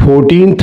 14th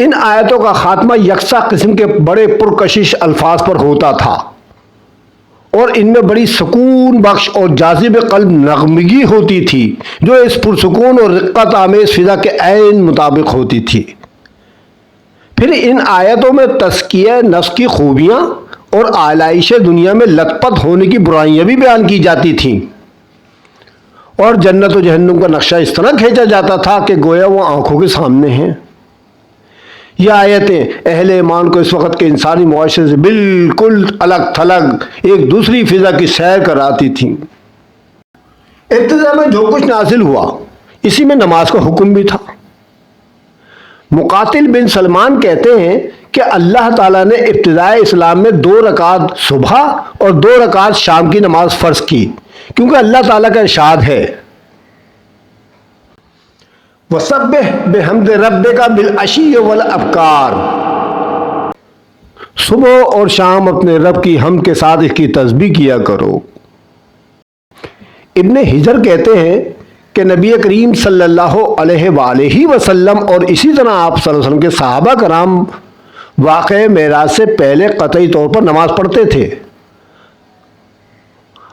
ان آیتوں کا خاتمہ یکساں قسم کے بڑے پرکشش الفاظ پر ہوتا تھا اور ان میں بڑی سکون بخش اور جاذب قلب نغمگی ہوتی تھی جو اس پرسکون اور رقت آمیز فضا کے عین مطابق ہوتی تھی۔ پھر ان آیتوں میں تزکیہ نفس کی خوبیاں اور آلائش دنیا میں لت پت ہونے کی برائیاں بھی بیان کی جاتی تھیں، اور جنت و جہنم کا نقشہ اس طرح کھینچا جاتا تھا کہ گویا وہ آنکھوں کے سامنے ہیں۔ یہ آیتیں اہل ایمان کو اس وقت کے انسانی معاشرے سے بالکل الگ تھلگ ایک دوسری فضا کی سیر کراتی تھیں۔ ابتدا میں جو کچھ نازل ہوا اسی میں نماز کا حکم بھی تھا۔ مقاتل بن سلمان کہتے ہیں کہ اللہ تعالیٰ نے ابتدائے اسلام میں 2 رکعت صبح اور 2 رکعت شام کی نماز فرض کی، کیونکہ اللہ تعالیٰ کا ارشاد ہے وَسَبِّحْ بِحَمْدِ رَبِّكَ بِالْعَشِيِّ وَالْأَبْكَارِ، صبح اور شام اپنے رب کی حمد کے ساتھ اس کی تسبیح کیا کرو۔ ابن حجر کہتے ہیں کہ نبی کریم صلی اللہ علیہ وآلہ وسلم اور اسی طرح آپ صلی اللہ علیہ وسلم کے صحابہ کرام واقعہ معراج سے پہلے قطعی طور پر نماز پڑھتے تھے۔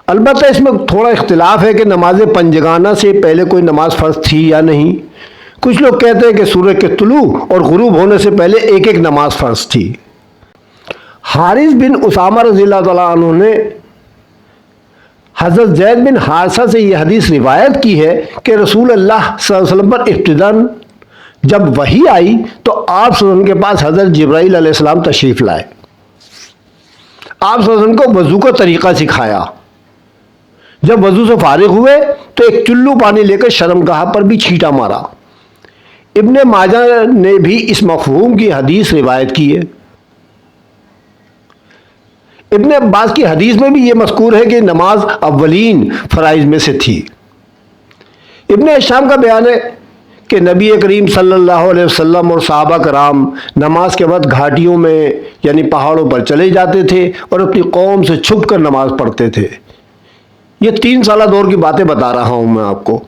البتہ اس میں تھوڑا اختلاف ہے کہ نماز پنجگانہ سے پہلے کوئی نماز فرض تھی یا نہیں۔ کچھ لوگ کہتے ہیں کہ سورج کے طلوع اور غروب ہونے سے پہلے ایک ایک نماز فرض تھی۔ حارث بن اسامہ رضی اللہ تعالیٰ عنہ نے حضرت زید بن حارثہ سے یہ حدیث روایت کی ہے کہ رسول اللہ صلی اللہ علیہ وسلم پر ابتداً جب وحی آئی تو آپ صلی اللہ علیہ وسلم کے پاس حضرت جبرائیل علیہ السلام تشریف لائے۔ آپ صلی اللہ علیہ وسلم کو وضو کا طریقہ سکھایا۔ جب وضو سے فارغ ہوئے تو ایک چلو پانی لے کر شرمگاہ پر بھی چھینٹا مارا۔ ابن ماجہ نے بھی اس مفہوم کی حدیث روایت کی ہے۔ ابن عباس کی حدیث میں بھی یہ مذکور ہے کہ نماز اولین فرائض میں سے تھی۔ ابن ہشام کا بیان ہے کہ نبی کریم صلی اللہ علیہ وسلم اور صحابہ کرام نماز کے وقت گھاٹیوں میں یعنی پہاڑوں پر چلے جاتے تھے اور اپنی قوم سے چھپ کر نماز پڑھتے تھے۔ یہ 3 سالہ دور کی باتیں بتا رہا ہوں میں آپ کو۔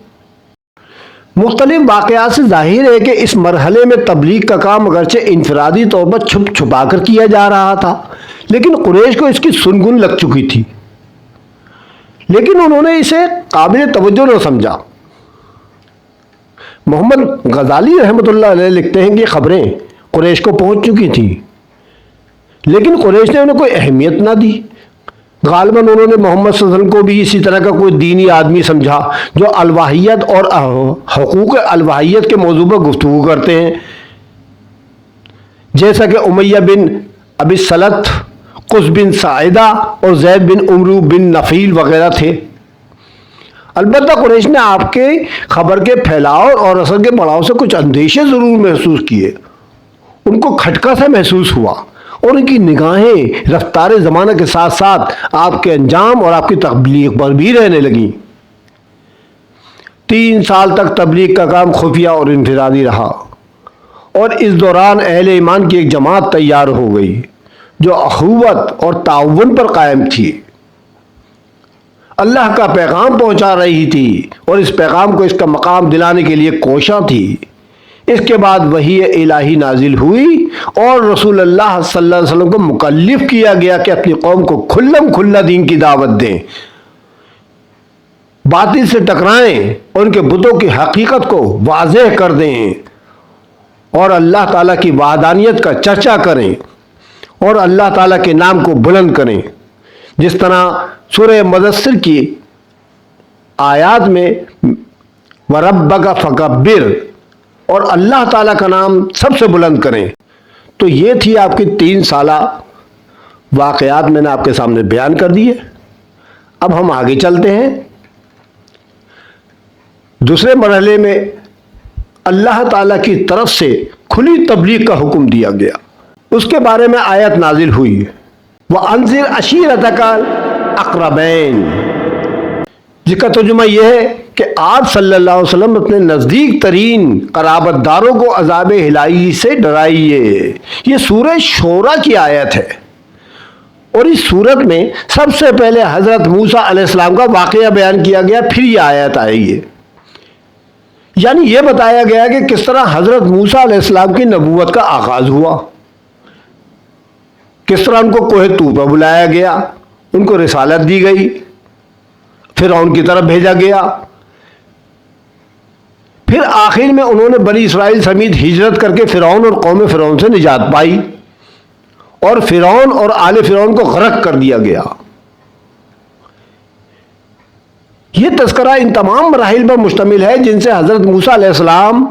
مختلف واقعات سے ظاہر ہے کہ اس مرحلے میں تبلیغ کا کام اگرچہ انفرادی طور پر چھپ چھپا کر کیا جا رہا تھا، لیکن قریش کو اس کی سنگن لگ چکی تھی، لیکن انہوں نے اسے قابل توجہ نہ سمجھا۔ محمد غزالی رحمۃ اللہ علیہ لکھتے ہیں کہ خبریں قریش کو پہنچ چکی تھیں، لیکن قریش نے انہیں کوئی اہمیت نہ دی۔ غالباً انہوں نے محمد صلی اللہ علیہ وسلم کو بھی اسی طرح کا کوئی دینی آدمی سمجھا جو الوحیت اور حقوق الوحیت کے موضوع پر گفتگو کرتے ہیں، جیسا کہ امیہ بن ابی سلط، قس بن ساعدہ اور زید بن عمرو بن نفیل وغیرہ تھے۔ البتہ قریش نے آپ کے خبر کے پھیلاؤ اور اثر کے بڑھاؤ سے کچھ اندیشے ضرور محسوس کیے۔ ان کو کھٹکا سا محسوس ہوا اور ان کی نگاہیں رفتار زمانہ کے ساتھ ساتھ آپ کے انجام اور آپ کی تبلیغ پر بھی رہنے لگیں۔ 3 سال تک تبلیغ کا کام خفیہ اور انفرادی رہا، اور اس دوران اہل ایمان کی ایک جماعت تیار ہو گئی جو اخوت اور تعاون پر قائم تھی، اللہ کا پیغام پہنچا رہی تھی اور اس پیغام کو اس کا مقام دلانے کے لیے کوشاں تھی۔ اس کے بعد وحی الہی نازل ہوئی اور رسول اللہ صلی اللہ علیہ وسلم کو مکلف کیا گیا کہ اپنی قوم کو کھلم کھلا دین کی دعوت دیں، باطل سے ٹکرائیں اور ان کے بتوں کی حقیقت کو واضح کر دیں اور اللہ تعالیٰ کی وحدانیت کا چرچا کریں اور اللہ تعالیٰ کے نام کو بلند کریں، جس طرح سورہ مدثر کی آیات میں وَرَبَّكَ فَكَبِّرْ اور اللہ تعالیٰ کا نام سب سے بلند کریں۔ تو یہ تھی آپ کی 3 سالہ واقعات میں نے آپ کے سامنے بیان کر دیے۔ اب ہم آگے چلتے ہیں۔ دوسرے مرحلے میں اللہ تعالیٰ کی طرف سے کھلی تبلیغ کا حکم دیا گیا۔ اس کے بارے میں آیت نازل ہوئی وَأَنذِرْ عَشِيرَتَكَ الْأَقْرَبَيْنِ، جس کا ترجمہ یہ ہے کہ آپ صلی اللہ علیہ وسلم اپنے نزدیک ترین قرابت داروں کو عذاب الہی سے ڈرائیے۔ یہ سورہ شورى کی آیت ہے، اور اس سورت میں سب سے پہلے حضرت موسیٰ علیہ السلام کا واقعہ بیان کیا گیا، پھر یہ آیت آئی ہے۔ یعنی یہ بتایا گیا کہ کس طرح حضرت موسیٰ علیہ السلام کی نبوت کا آغاز ہوا، کس طرح ان کو کوہ طور پر بلایا گیا، ان کو رسالت دی گئی، فرعون کی طرف بھیجا گیا، پھر آخر میں انہوں نے بنی اسرائیل سمیت ہجرت کر کے فرعون اور قوم فرعون سے نجات پائی، اور فرعون اور آل فرعون کو غرق کر دیا گیا۔ یہ تذکرہ ان تمام مراحل پر مشتمل ہے جن سے حضرت موسیٰ علیہ السلام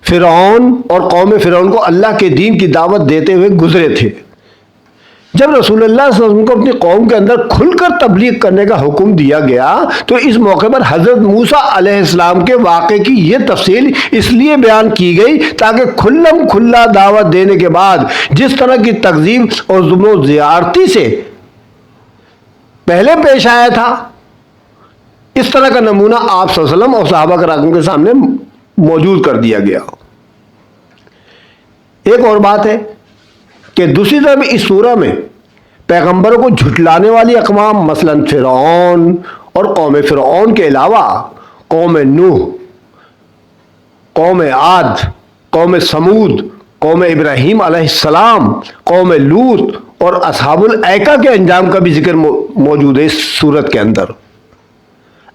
فرعون اور قوم فرعون کو اللہ کے دین کی دعوت دیتے ہوئے گزرے تھے۔ جب رسول اللہ صلی اللہ علیہ وسلم کو اپنی قوم کے اندر کھل کر تبلیغ کرنے کا حکم دیا گیا تو اس موقع پر حضرت موسیٰ علیہ السلام کے واقعے کی یہ تفصیل اس لیے بیان کی گئی تاکہ کھلم کھلا دعوت دینے کے بعد جس طرح کی تکذیب اور ظلم و زیادتی سے پہلے پیش آیا تھا، اس طرح کا نمونہ آپ صلی اللہ علیہ وسلم اور صحابہ کرام کے سامنے موجود کر دیا گیا۔ ایک اور بات ہے کہ دوسری طرف اس سورہ میں پیغمبروں کو جھٹلانے والی اقوام مثلا فرعون اور قوم فرعون کے علاوہ قوم نوح، قوم عاد، قوم سمود، قوم ابراہیم علیہ السلام، قوم لوط اور اصحاب الایکہ کے انجام کا بھی ذکر موجود ہے اس سورت کے اندر۔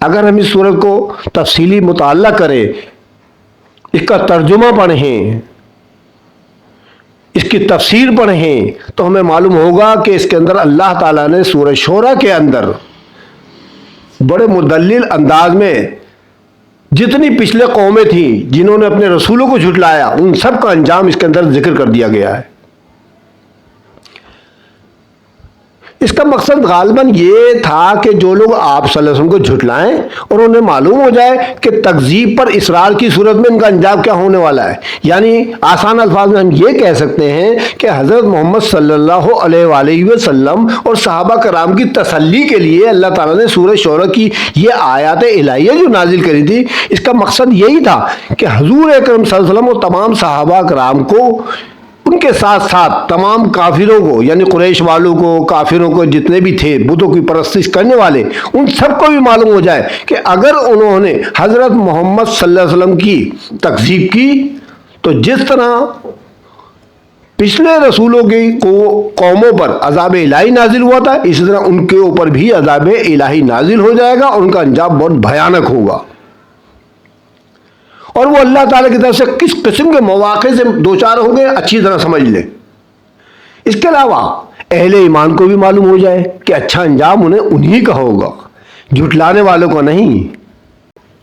اگر ہم اس سورت کو تفصیلی مطالعہ کریں، اس کا ترجمہ پڑھیں، اس کی تفسیر پڑھیں تو ہمیں معلوم ہوگا کہ اس کے اندر اللہ تعالیٰ نے سورہ شعراء کے اندر بڑے مدلل انداز میں جتنی پچھلے قومیں تھیں جنہوں نے اپنے رسولوں کو جھٹلایا ان سب کا انجام اس کے اندر ذکر کر دیا گیا ہے۔ اس کا مقصد غالباً یہ تھا کہ جو لوگ آپ صلی اللہ علیہ وسلم کو جھٹلائیں اور انہیں معلوم ہو جائے کہ تکذیب پر اصرار کی صورت میں ان کا انجام کیا ہونے والا ہے۔ یعنی آسان الفاظ میں ہم یہ کہہ سکتے ہیں کہ حضرت محمد صلی اللہ علیہ وآلہ وسلم اور صحابہ کرام کی تسلی کے لیے اللہ تعالیٰ نے سورہ شعراء کی یہ آیات الہیہ جو نازل کری تھی، اس کا مقصد یہی تھا کہ حضور اکرم صلی اللہ علیہ وسلم اور تمام صحابہ کرام کو، ان کے ساتھ ساتھ تمام کافروں کو، یعنی قریش والوں کو، کافروں کو جتنے بھی تھے بتوں کی پرستش کرنے والے، ان سب کو بھی معلوم ہو جائے کہ اگر انہوں نے حضرت محمد صلی اللہ علیہ وسلم کی تکذیب کی تو جس طرح پچھلے رسولوں کی قوموں پر عذاب الہی نازل ہوا تھا، اسی طرح ان کے اوپر بھی عذاب الہی نازل ہو جائے گا اور ان کا انجام بہت بھیانک ہوگا، اور وہ اللہ تعالیٰ کی طرف سے کس قسم کے مواقع سے دوچار ہوں گے اچھی طرح سمجھ لیں۔ اس کے علاوہ اہل ایمان کو بھی معلوم ہو جائے کہ اچھا انجام انہی کا ہوگا، جھٹلانے والوں کا نہیں۔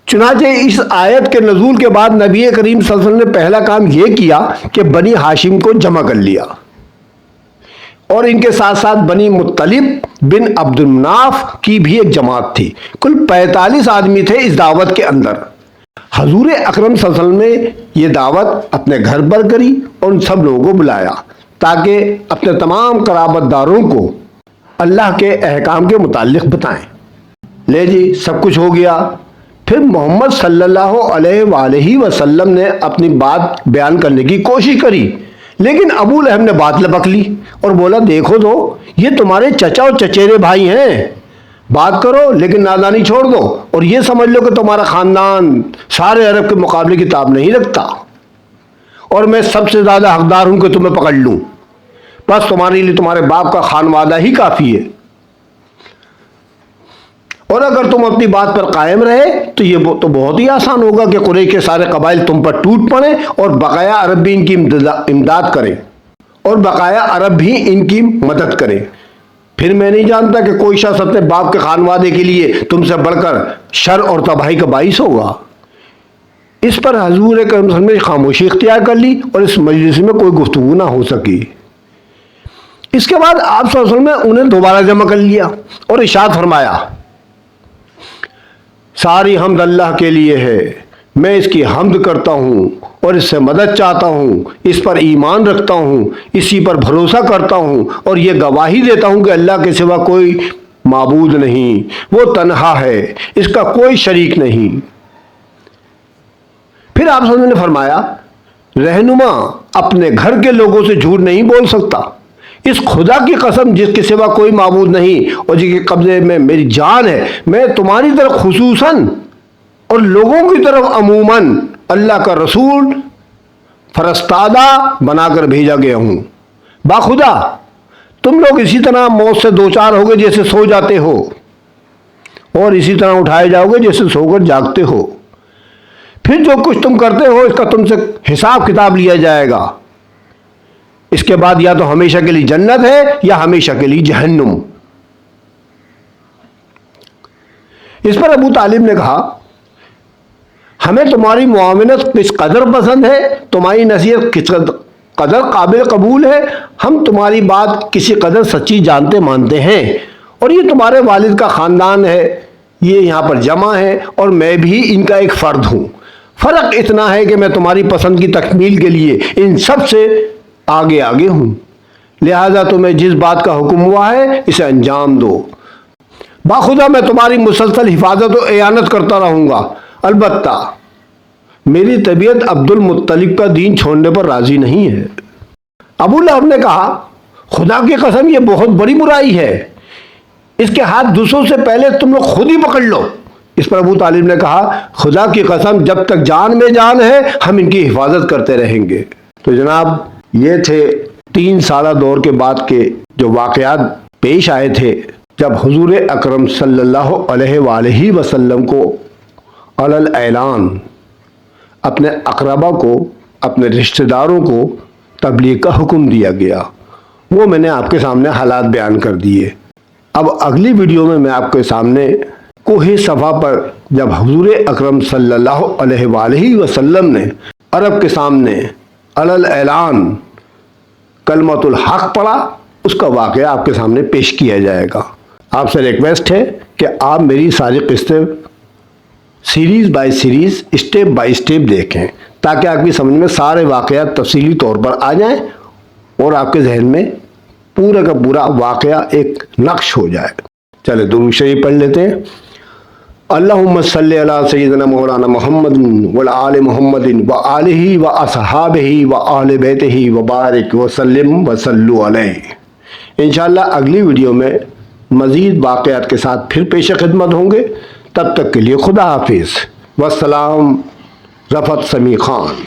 چنانچہ اس آیت کے نزول کے بعد نبی کریم صلی اللہ علیہ وسلم نے پہلا کام یہ کیا کہ بنی ہاشم کو جمع کر لیا، اور ان کے ساتھ ساتھ بنی مطلب بن عبد المناف کی بھی ایک جماعت تھی۔ کل 45 آدمی تھے اس دعوت کے اندر۔ حضور اکرم صلی اللہ علیہ وسلم نے یہ دعوت اپنے گھر پر کری اور ان سب لوگوں کو بلایا تاکہ اپنے تمام قرابت داروں کو اللہ کے احکام کے متعلق بتائیں۔ لے جی سب کچھ ہو گیا، پھر محمد صلی اللہ علیہ وآلہ وسلم نے اپنی بات بیان کرنے کی کوشش کری، لیکن ابو لہب نے بات لپک لی اور بولا دیکھو تو یہ تمہارے چچا اور چچیرے بھائی ہیں، بات کرو لیکن نادانی چھوڑ دو، اور یہ سمجھ لو کہ تمہارا خاندان سارے عرب کے مقابلے کتاب نہیں رکھتا اور میں سب سے زیادہ حقدار ہوں کہ تمہیں پکڑ لوں، بس تمہارے لیے تمہارے باپ کا خانوادہ ہی کافی ہے، اور اگر تم اپنی بات پر قائم رہے تو یہ تو بہت ہی آسان ہوگا کہ قریش کے سارے قبائل تم پر ٹوٹ پڑیں اور بقایا عرب بھی ان کی امداد کریں، اور بقایا عرب بھی ان کی مدد کریں۔ پھر میں نہیں جانتا کہ کوئی شخص اپنے باپ کے خانوادے کے لیے تم سے بڑھ کر شر اور تباہی کا باعث ہوگا۔ اس پر حضور اکرم صلی اللہ علیہ وسلم نے خاموشی اختیار کر لی اور اس مجلس میں کوئی گفتگو نہ ہو سکی۔ اس کے بعد آپ صلی اللہ علیہ وسلم نے انہیں دوبارہ جمع کر لیا اور ارشاد فرمایا، ساری حمد اللہ کے لیے ہے، میں اس کی حمد کرتا ہوں اور اس سے مدد چاہتا ہوں، اس پر ایمان رکھتا ہوں، اسی پر بھروسہ کرتا ہوں اور یہ گواہی دیتا ہوں کہ اللہ کے سوا کوئی معبود نہیں، وہ تنہا ہے، اس کا کوئی شریک نہیں۔ پھر آپ صلی اللہ علیہ وسلم نے فرمایا، رہنما اپنے گھر کے لوگوں سے جھوٹ نہیں بول سکتا، اس خدا کی قسم جس کے سوا کوئی معبود نہیں اور جس کے قبضے میں میری جان ہے، میں تمہاری طرف خصوصاً اور لوگوں کی طرف عموماً اللہ کا رسول فرستادہ بنا کر بھیجا گیا ہوں۔ باخدا تم لوگ اسی طرح موت سے دوچار ہوگے جیسے سو جاتے ہو، اور اسی طرح اٹھائے جاؤ گے جیسے سو کر جاگتے ہو۔ پھر جو کچھ تم کرتے ہو اس کا تم سے حساب کتاب لیا جائے گا۔ اس کے بعد یا تو ہمیشہ کے لیے جنت ہے یا ہمیشہ کے لیے جہنم۔ اس پر ابو طالب نے کہا ہمیں تمہاری معاونت کس قدر پسند ہے، تمہاری نصیحت کس قدر قابل قبول ہے، ہم تمہاری بات کسی قدر سچی جانتے مانتے ہیں، اور یہ تمہارے والد کا خاندان ہے، یہ یہاں پر جمع ہے اور میں بھی ان کا ایک فرد ہوں۔ فرق اتنا ہے کہ میں تمہاری پسند کی تکمیل کے لیے ان سب سے آگے آگے ہوں، لہذا تمہیں جس بات کا حکم ہوا ہے اسے انجام دو۔ باخدا میں تمہاری مسلسل حفاظت و اعانت کرتا رہوں گا، البتہ میری طبیعت عبد المطلب کا دین چھوڑنے پر راضی نہیں ہے۔ ابو لہب نے کہا خدا کی قسم یہ بہت بڑی برائی ہے، اس کے ہاتھ دوسروں سے پہلے تم لوگ خود ہی پکڑ لو۔ اس پر ابو طالب نے کہا خدا کی قسم جب تک جان میں جان ہے ہم ان کی حفاظت کرتے رہیں گے۔ تو جناب یہ تھے 3 سالہ دور کے بعد کے جو واقعات پیش آئے تھے جب حضور اکرم صلی اللہ علیہ وآلہ وسلم کو علل اعلان اپنے اقربا کو، اپنے رشتہ داروں کو تبلیغ کا حکم دیا گیا۔ وہ میں نے آپ کے سامنے حالات بیان کر دیے۔ اب اگلی ویڈیو میں آپ کے سامنے کوہ صفا پر جب حضور اکرم صلی اللہ علیہ وآلہ وسلم نے عرب کے سامنے علل اعلان کلمۃ الحق پڑھا، اس کا واقعہ آپ کے سامنے پیش کیا جائے گا۔ آپ سے ریکویسٹ ہے کہ آپ میری ساری قسطیں series by series step by step دیکھیں تاکہ آپ کی سمجھ میں سارے واقعات تفصیلی طور پر آ جائیں اور آپ کے ذہن میں پورا کا پورا واقعہ ایک نقش ہو جائے۔ چلے درود شریف پڑھ لیتے ہیں۔ اللہم صلی علی سیدنا مولانا محمد وعلی آل محمد وآلہ واصحابہ وآل بیتہ وبارک وسلم وصلوا علیہ۔ انشاءاللہ اگلی ویڈیو میں مزید واقعات کے ساتھ پھر پیش خدمت ہوں گے، تب تک کے لیے خدا حافظ۔ والسلام، رفعت سمیع خان۔